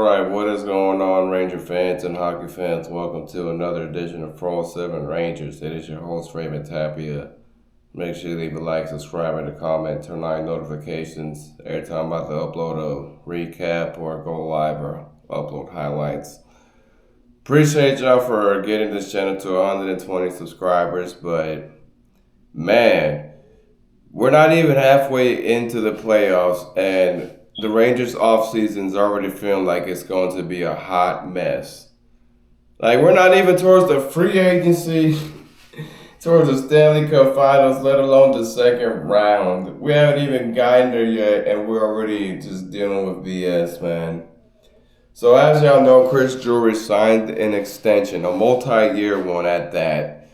Alright, what is going on, Ranger fans and hockey fans? Welcome to another edition of Pro 7 Rangers. It is your host, Raymond Tapia. Make sure you leave a like, subscribe, and a comment. Turn on notifications every time I'm about to upload a recap or go live or upload highlights. Appreciate y'all for getting this channel to 120 subscribers, but man, we're not even halfway into the playoffs, and the Rangers offseason's already feeling like it's going to be a hot mess. Like, we're not even towards the free agency, towards the Stanley Cup Finals, let alone the second round. We haven't even gotten there yet, and we're already just dealing with BS, man. So as y'all know, Chris Drury signed an extension, a multi-year one at that.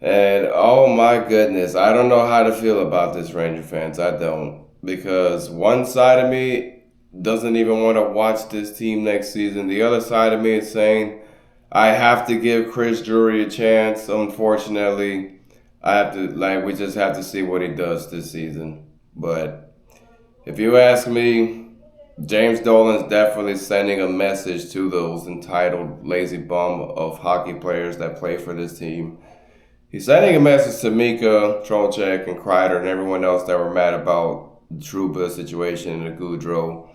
And oh my goodness, I don't know how to feel about this, Ranger fans. I don't. Because one side of me doesn't even want to watch this team next season. The other side of me is saying I have to give Chris Drury a chance. Unfortunately, we just have to see what he does this season. But if you ask me, James Dolan's definitely sending a message to those entitled lazy bum of hockey players that play for this team. He's sending a message to Mika, Trocheck, and Kreider, and everyone else that were mad about the Trouba situation and the Goudreau,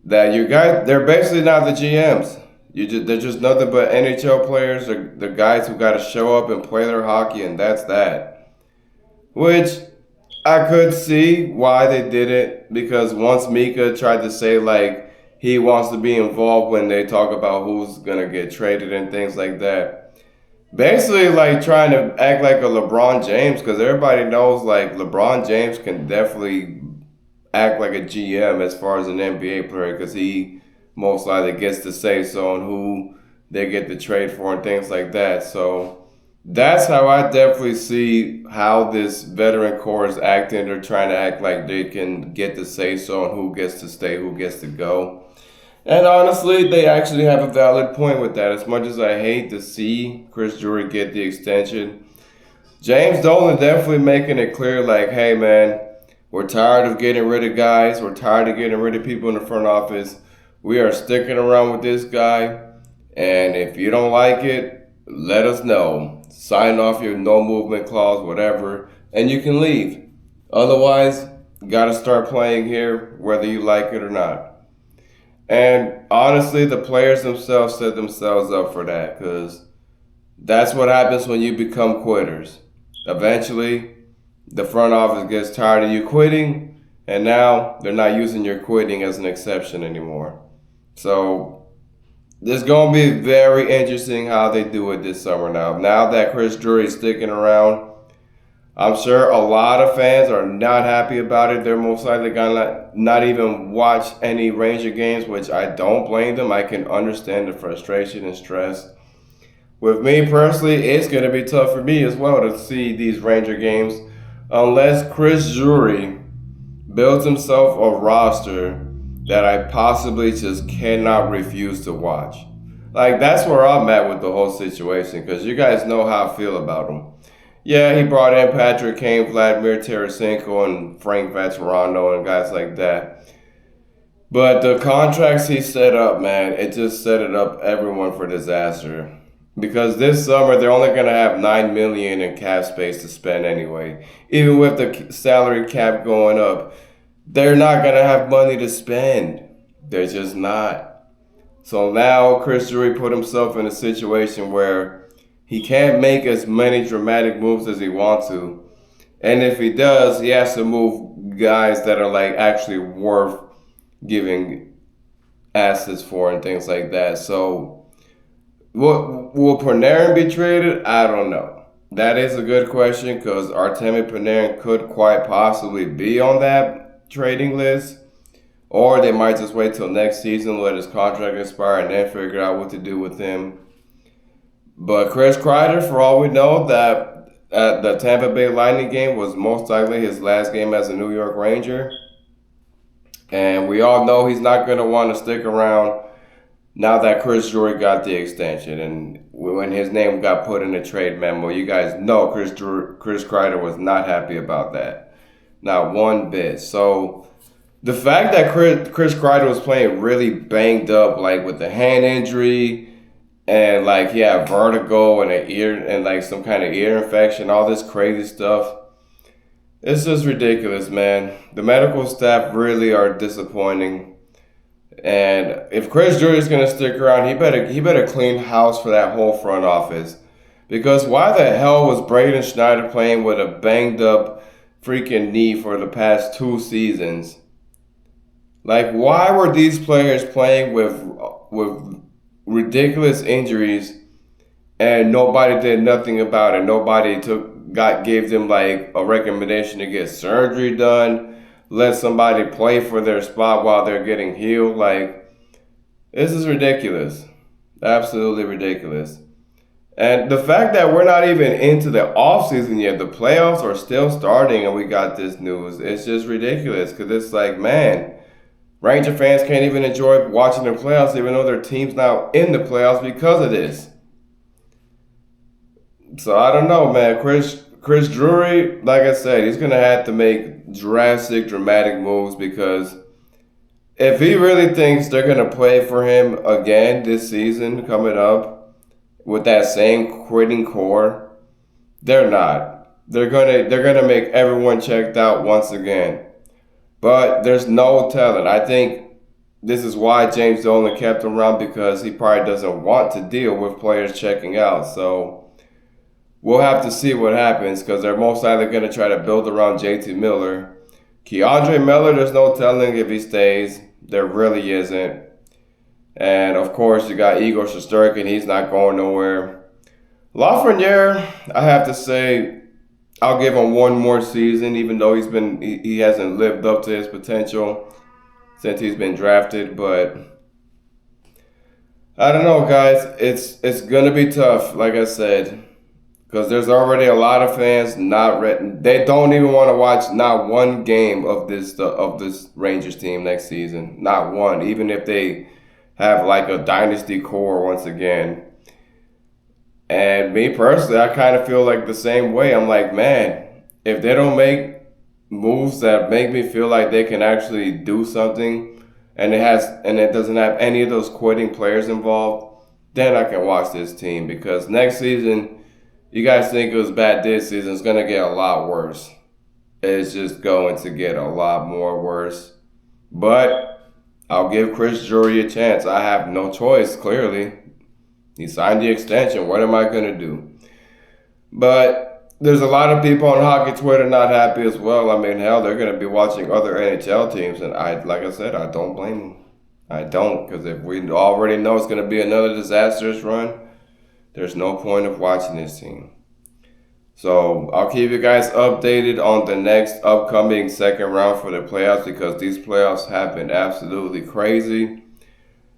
that you guys, they're basically not the GMs. They're just nothing but NHL players. They're the guys who got to show up and play their hockey, and that's that. Which I could see why they did it, because once Mika tried to say like he wants to be involved when they talk about who's gonna get traded and things like that. Basically, like trying to act like a LeBron James, because everybody knows like LeBron James can definitely act like a GM as far as an NBA player, because he most likely gets to say so on who they get the trade for and things like that. So that's how I definitely see how this veteran core is acting. They're trying to act like they can get to say so on who gets to stay, who gets to go. And honestly, they actually have a valid point with that. As much as I hate to see Chris Drury get the extension, James Dolan definitely making it clear like, hey man, we're tired of getting rid of guys. We're tired of getting rid of people in the front office. We are sticking around with this guy. And if you don't like it, let us know. Sign off your no movement clause, whatever, and you can leave. Otherwise, you got to start playing here whether you like it or not. And honestly, the players themselves set themselves up for that, because that's what happens when you become quitters. Eventually, the front office gets tired of you quitting, and now they're not using your quitting as an exception anymore. So it's going to be very interesting how they do it this summer now. Now that Chris Drury is sticking around, I'm sure a lot of fans are not happy about it. They're most likely going to not even watch any Ranger games, which I don't blame them. I can understand the frustration and stress. With me personally, it's going to be tough for me as well to see these Ranger games unless Chris Drury builds himself a roster that I possibly just cannot refuse to watch. Like, that's where I'm at with the whole situation, because you guys know how I feel about him. Yeah, he brought in Patrick Kane, Vladimir Tarasenko, and Frank Vatrano and guys like that. But the contracts he set up, man, it just set it up everyone for disaster. Because this summer, they're only going to have $9 million in cap space to spend anyway. Even with the salary cap going up, they're not going to have money to spend. They're just not. So now Chris Drury put himself in a situation where he can't make as many dramatic moves as he wants to. And if he does, he has to move guys that are like actually worth giving assets for and things like that. So will Panarin be traded? I don't know. That is a good question, because Artemi Panarin could quite possibly be on that trading list. Or they might just wait till next season, let his contract expire, and then figure out what to do with him. But Chris Kreider, for all we know, that the Tampa Bay Lightning game was most likely his last game as a New York Ranger. And we all know he's not going to want to stick around now that Chris Drury got the extension. And when his name got put in the trade memo, you guys know Chris Kreider was not happy about that. Not one bit. So the fact that Chris Kreider was playing really banged up, like with the hand injury, and like he had vertigo and an ear and like some kind of ear infection, all this crazy stuff. It's just ridiculous, man. The medical staff really are disappointing. And if Chris Drury is gonna stick around, he better clean house for that whole front office. Because why the hell was Braden Schneider playing with a banged up freaking knee for the past 2 seasons? Like, why were these players playing with ridiculous injuries and nobody did nothing about it? Nobody gave them like a recommendation to get surgery done, let somebody play for their spot while they're getting healed. Like, this is ridiculous. Absolutely ridiculous. And the fact that we're not even into the offseason yet, the playoffs are still starting and we got this news, it's just ridiculous because it's like, man, Ranger fans can't even enjoy watching the playoffs even though their team's now in the playoffs because of this. So I don't know, man. Chris Drury, like I said, he's gonna have to make dramatic moves because if he really thinks they're gonna play for him again this season coming up with that same quitting core, they're not. They're gonna make everyone checked out once again. But there's no telling. I think this is why James Dolan kept him around because he probably doesn't want to deal with players checking out. So we'll have to see what happens because they're most likely going to try to build around JT Miller. Keandre Miller, there's no telling if he stays. There really isn't. And of course, you got Igor Shesterkin. He's not going nowhere. Lafreniere, I have to say, I'll give him one more season, even though he hasn't lived up to his potential since he's been drafted. But I don't know, guys. It's gonna be tough, like I said, because there's already a lot of fans not ready. They don't even want to watch not one game of this Rangers team next season. Not one, even if they have like a dynasty core once again. And me personally, I kind of feel like the same way. I'm like, man, if they don't make moves that make me feel like they can actually do something and it doesn't have any of those quitting players involved, then I can watch this team because next season, you guys think it was bad this season, it's going to get a lot worse. It's just going to get a lot more worse. But I'll give Chris Drury a chance. I have no choice, clearly. He signed the extension. What am I going to do? But there's a lot of people on hockey Twitter not happy as well. I mean, hell, they're going to be watching other NHL teams. And like I said, I don't blame them. I don't, because if we already know it's going to be another disastrous run, there's no point of watching this team. So I'll keep you guys updated on the next upcoming second round for the playoffs because these playoffs have been absolutely crazy.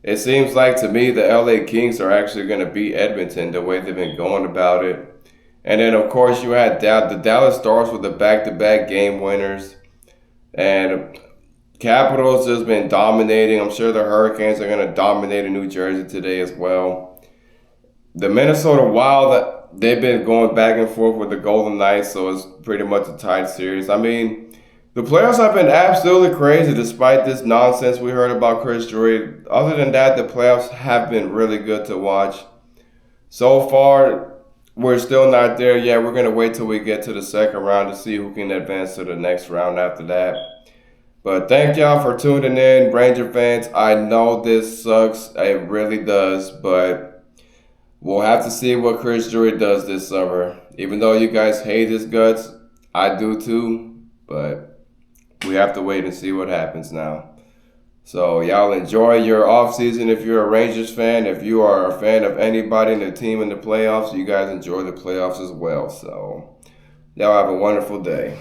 It seems like to me the LA Kings are actually going to beat Edmonton the way they've been going about it. And then, of course, you had the Dallas Stars with the back-to-back game winners. And Capitals has been dominating. I'm sure the Hurricanes are going to dominate in New Jersey today as well. The Minnesota Wild, they've been going back and forth with the Golden Knights, so it's pretty much a tight series. I mean, the playoffs have been absolutely crazy despite this nonsense we heard about Chris Drury. Other than that, the playoffs have been really good to watch. So far, we're still not there yet. We're going to wait till we get to the second round to see who can advance to the next round after that. But thank y'all for tuning in, Ranger fans. I know this sucks. It really does. But we'll have to see what Chris Drury does this summer. Even though you guys hate his guts, I do too. But we have to wait and see what happens now. So y'all enjoy your offseason if you're a Rangers fan. If you are a fan of anybody in the team in the playoffs, you guys enjoy the playoffs as well. So y'all have a wonderful day.